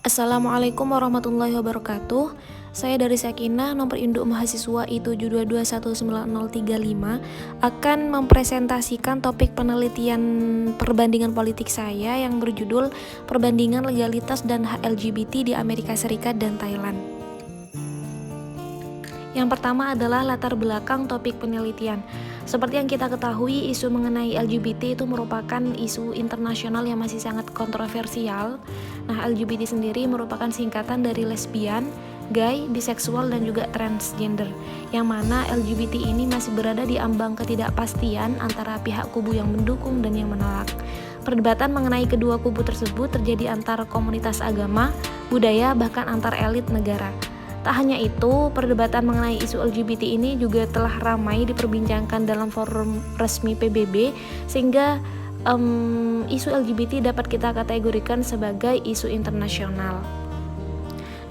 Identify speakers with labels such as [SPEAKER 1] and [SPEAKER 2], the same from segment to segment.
[SPEAKER 1] Assalamualaikum warahmatullahi wabarakatuh. Saya dari Sakinah, nomor induk mahasiswa I7221935 akan mempresentasikan topik penelitian perbandingan politik saya yang berjudul Perbandingan Legalitas dan Hak LGBT di Amerika Serikat dan Thailand. Yang pertama adalah latar belakang topik penelitian. Seperti yang kita ketahui, isu mengenai LGBT itu merupakan isu internasional yang masih sangat kontroversial. Nah, LGBT sendiri merupakan singkatan dari lesbian, gay, biseksual, dan juga transgender, yang mana LGBT ini masih berada di ambang ketidakpastian antara pihak kubu yang mendukung dan yang menolak. Perdebatan mengenai kedua kubu tersebut terjadi antara komunitas agama, budaya, bahkan antar elit negara. Tak hanya itu, perdebatan mengenai isu LGBT ini juga telah ramai diperbincangkan dalam forum resmi PBB, sehingga isu LGBT dapat kita kategorikan sebagai isu internasional.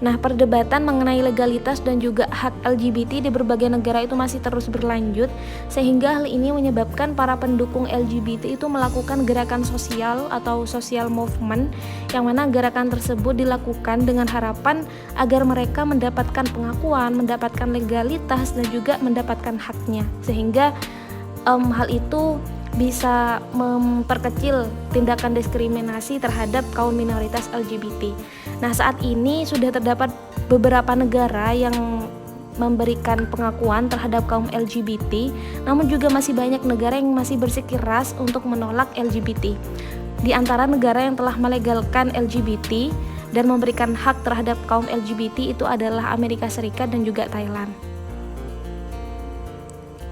[SPEAKER 1] Nah, perdebatan mengenai legalitas dan juga hak LGBT di berbagai negara itu masih terus berlanjut, sehingga hal ini menyebabkan para pendukung LGBT itu melakukan gerakan sosial atau social movement, yang mana gerakan tersebut dilakukan dengan harapan agar mereka mendapatkan pengakuan, mendapatkan legalitas, dan juga mendapatkan haknya, sehingga hal itu bisa memperkecil tindakan diskriminasi terhadap kaum minoritas LGBT. Nah, saat ini sudah terdapat beberapa negara yang memberikan pengakuan terhadap kaum LGBT, namun juga masih banyak negara yang masih bersikeras untuk menolak LGBT. Di antara negara yang telah melegalkan LGBT dan memberikan hak terhadap kaum LGBT itu adalah Amerika Serikat dan juga Thailand.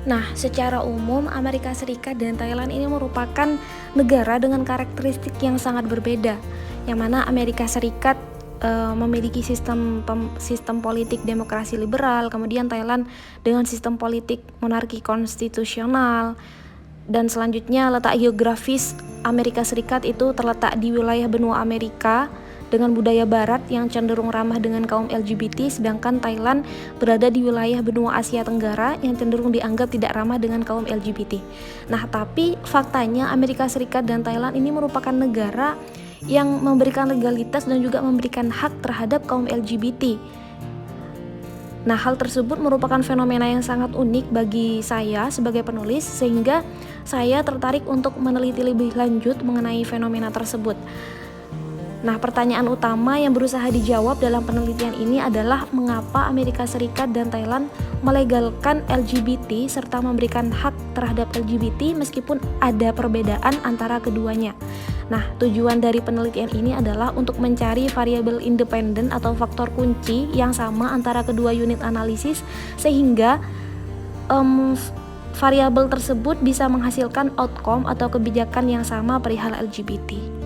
[SPEAKER 1] Nah, secara umum Amerika Serikat dan Thailand ini merupakan negara dengan karakteristik yang sangat berbeda, yang mana Amerika Serikat memiliki sistem politik demokrasi liberal, kemudian Thailand dengan sistem politik monarki konstitusional, dan selanjutnya letak geografis Amerika Serikat itu terletak di wilayah benua Amerika dengan budaya barat yang cenderung ramah dengan kaum LGBT, sedangkan Thailand berada di wilayah benua Asia Tenggara yang cenderung dianggap tidak ramah dengan kaum LGBT. Nah, tapi faktanya Amerika Serikat dan Thailand ini merupakan negara yang memberikan legalitas dan juga memberikan hak terhadap kaum LGBT. Nah, hal tersebut merupakan fenomena yang sangat unik bagi saya sebagai penulis, sehingga saya tertarik untuk meneliti lebih lanjut mengenai fenomena tersebut. Nah, pertanyaan utama yang berusaha dijawab dalam penelitian ini adalah mengapa Amerika Serikat dan Thailand melegalkan LGBT serta memberikan hak terhadap LGBT meskipun ada perbedaan antara keduanya. Nah, tujuan dari penelitian ini adalah untuk mencari variabel independen atau faktor kunci yang sama antara kedua unit analisis, sehingga variabel tersebut bisa menghasilkan outcome atau kebijakan yang sama perihal LGBT.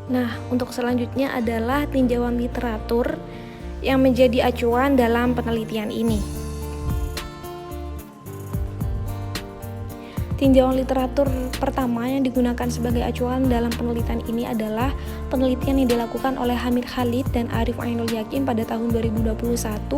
[SPEAKER 1] Nah, untuk selanjutnya adalah tinjauan literatur yang menjadi acuan dalam penelitian ini. Tinjauan literatur pertama yang digunakan sebagai acuan dalam penelitian ini adalah penelitian yang dilakukan oleh Hamid Khalid dan Arif Ainul Yakin pada tahun 2021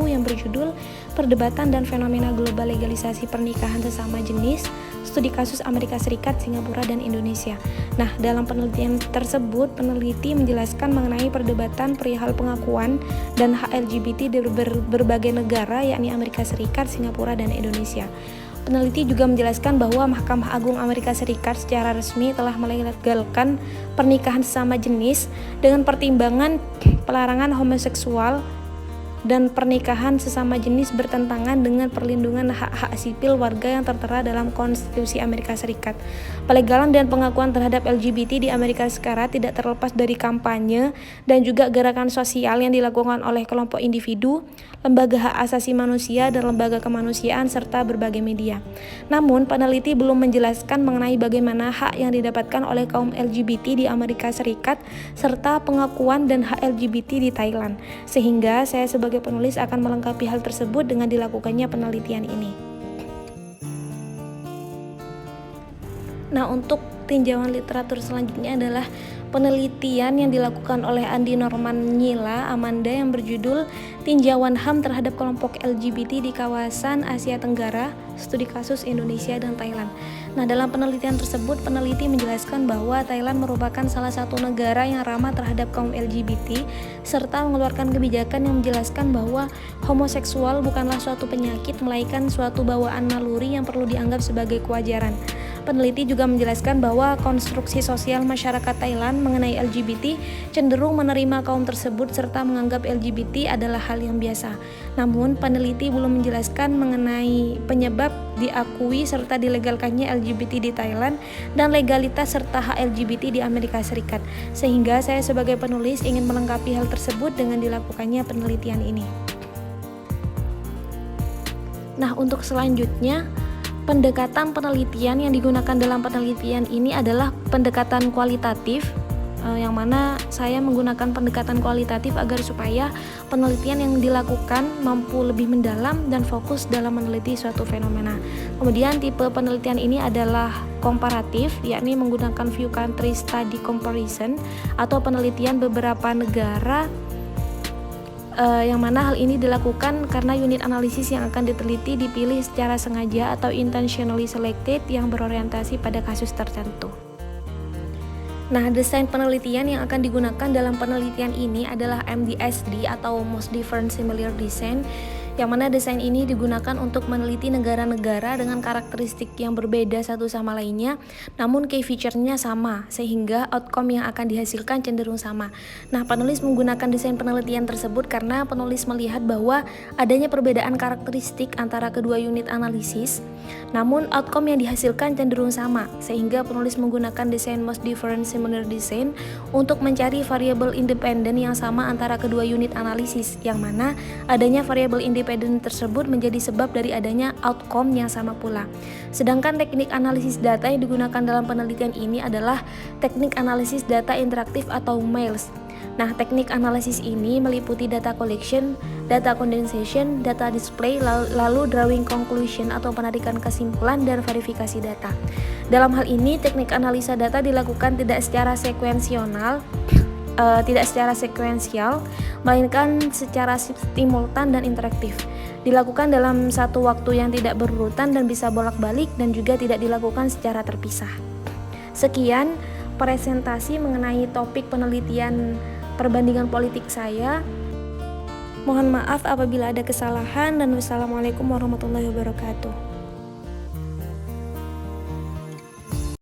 [SPEAKER 1] yang berjudul Perdebatan dan Fenomena Global Legalisasi Pernikahan Sesama Jenis, Studi Kasus Amerika Serikat, Singapura, dan Indonesia. Nah, dalam penelitian tersebut, peneliti menjelaskan mengenai perdebatan perihal pengakuan dan hak LGBT di berbagai negara, yakni Amerika Serikat, Singapura, dan Indonesia. Peneliti juga menjelaskan bahwa Mahkamah Agung Amerika Serikat secara resmi telah melegalkan pernikahan sesama jenis dengan pertimbangan pelarangan homoseksual dan pernikahan sesama jenis bertentangan dengan perlindungan hak-hak sipil warga yang tertera dalam Konstitusi Amerika Serikat. Pelegalan dan pengakuan terhadap LGBT di Amerika Serikat tidak terlepas dari kampanye dan juga gerakan sosial yang dilakukan oleh kelompok individu, lembaga hak asasi manusia, dan lembaga kemanusiaan, serta berbagai media. Namun, peneliti belum menjelaskan mengenai bagaimana hak yang didapatkan oleh kaum LGBT di Amerika Serikat serta pengakuan dan hak LGBT di Thailand, sehingga saya sebagai penulis akan melengkapi hal tersebut dengan dilakukannya penelitian ini. Nah, untuk tinjauan literatur selanjutnya adalah penelitian yang dilakukan oleh Andi Norman Nyila Amanda yang berjudul Tinjauan HAM terhadap kelompok LGBT di kawasan Asia Tenggara, studi kasus Indonesia dan Thailand. Nah, dalam penelitian tersebut, peneliti menjelaskan bahwa Thailand merupakan salah satu negara yang ramah terhadap kaum LGBT, serta mengeluarkan kebijakan yang menjelaskan bahwa homoseksual bukanlah suatu penyakit, melainkan suatu bawaan naluri yang perlu dianggap sebagai kewajaran. Peneliti juga menjelaskan bahwa konstruksi sosial masyarakat Thailand mengenai LGBT cenderung menerima kaum tersebut serta menganggap LGBT adalah hal yang biasa. Namun, peneliti belum menjelaskan mengenai penyebab diakui serta dilegalkannya LGBT di Thailand dan legalitas serta hak LGBT di Amerika Serikat. Sehingga saya sebagai penulis ingin melengkapi hal tersebut dengan dilakukannya penelitian ini. Nah, untuk selanjutnya, pendekatan penelitian yang digunakan dalam penelitian ini adalah pendekatan kualitatif, yang mana saya menggunakan pendekatan kualitatif agar supaya penelitian yang dilakukan mampu lebih mendalam dan fokus dalam meneliti suatu fenomena. Kemudian tipe penelitian ini adalah komparatif, yakni menggunakan view country study comparison atau penelitian beberapa negara, yang mana hal ini dilakukan karena unit analisis yang akan diteliti dipilih secara sengaja atau intentionally selected yang berorientasi pada kasus tertentu. Nah, desain penelitian yang akan digunakan dalam penelitian ini adalah MDSD atau Most Different Similar Design, yang mana desain ini digunakan untuk meneliti negara-negara dengan karakteristik yang berbeda satu sama lainnya, namun key feature-nya sama, sehingga outcome yang akan dihasilkan cenderung sama. Nah, penulis menggunakan desain penelitian tersebut karena penulis melihat bahwa adanya perbedaan karakteristik antara kedua unit analisis, namun outcome yang dihasilkan cenderung sama, sehingga penulis menggunakan desain Most Different Similar Design untuk mencari variabel independen yang sama antara kedua unit analisis, yang mana adanya variabel independen tersebut menjadi sebab dari adanya outcome yang sama pula. Sedangkan teknik analisis data yang digunakan dalam penelitian ini adalah teknik analisis data interaktif atau MAILS. Nah, teknik analisis ini meliputi data collection, data condensation, data display, lalu drawing conclusion atau penarikan kesimpulan dan verifikasi data. Dalam hal ini, teknik analisa data dilakukan tidak secara sekuensial, melainkan secara simultan dan interaktif. Dilakukan dalam satu waktu yang tidak berurutan dan bisa bolak-balik, dan juga tidak dilakukan secara terpisah. Sekian presentasi mengenai topik penelitian perbandingan politik saya. Mohon maaf apabila ada kesalahan, dan wassalamualaikum warahmatullahi wabarakatuh.